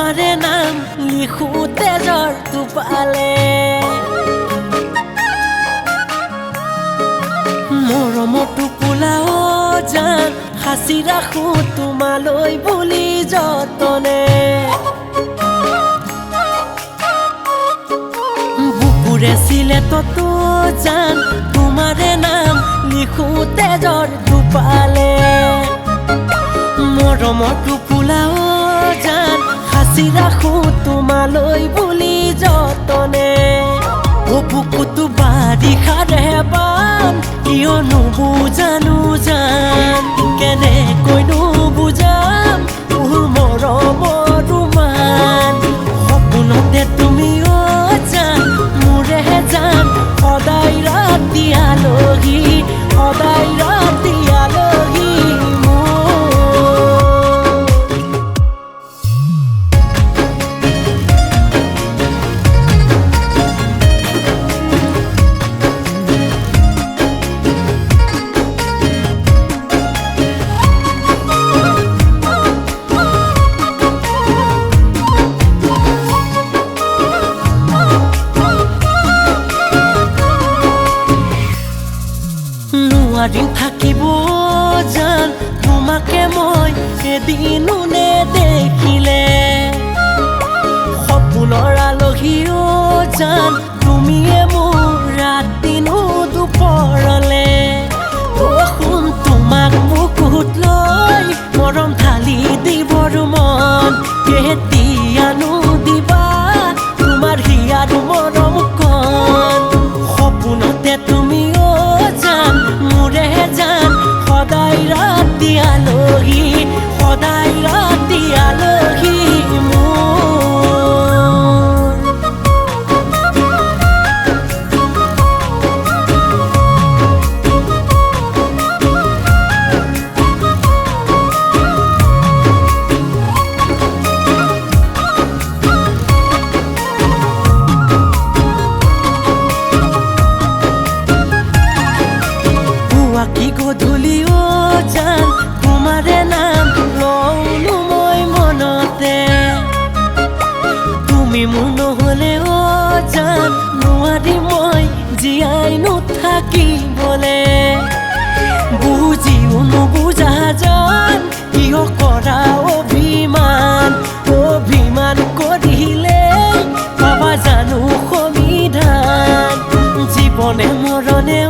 তোমাৰে নাম লিখো তেজৰ টোপালে মৰমৰ টোপোলা জান সাঁচি ৰাখো তোমালৈ বুলি যতনে বুকুৰে চিলেটতো জান তোমাৰে নাম লিখো তেজৰ টোপালে মৰমৰ টোপোলা জান সাঁচি ৰাখো তোমালৈ বুলি যতনে ও বুকুটো বাৰিষাৰে বান কিয় নুবুজানো জান কেনেকৈনো বুজাম তোৰ মৰমৰ মান সপোনতে তুমি জান মোৰে জান সদায় ৰাতি আলহী সদায় ৰাতি আলহী নোৱাৰিম থাকিব জান তোমাকে মই এদিনো নেদেখিলে সপোনৰ আলহী জান তুমিয়ে মোৰ ৰাতিনো দুপৰলে শুন তোমাক বুকুত লৈ মৰম ঢালি দিবৰ মন কেতিয়ানো দিবা তোমাৰ হিয়াৰ মৰম কণ সপোনতে তুমি জান মোৰে জান সদায় ৰাতি আলহী সদায় ৰাতি আলহী কি গধূলি জান তোমাৰে নাম লওঁনো মই মনতে তুমি মোৰ নহ'লে জান নোৱাৰি মই জীয়াই নাথাকিবলে বুজিও নুবুজা জান কিয় কৰা অভিমান অভিমান কৰিলে পাবা জানো সমিধান জীৱনে মৰণে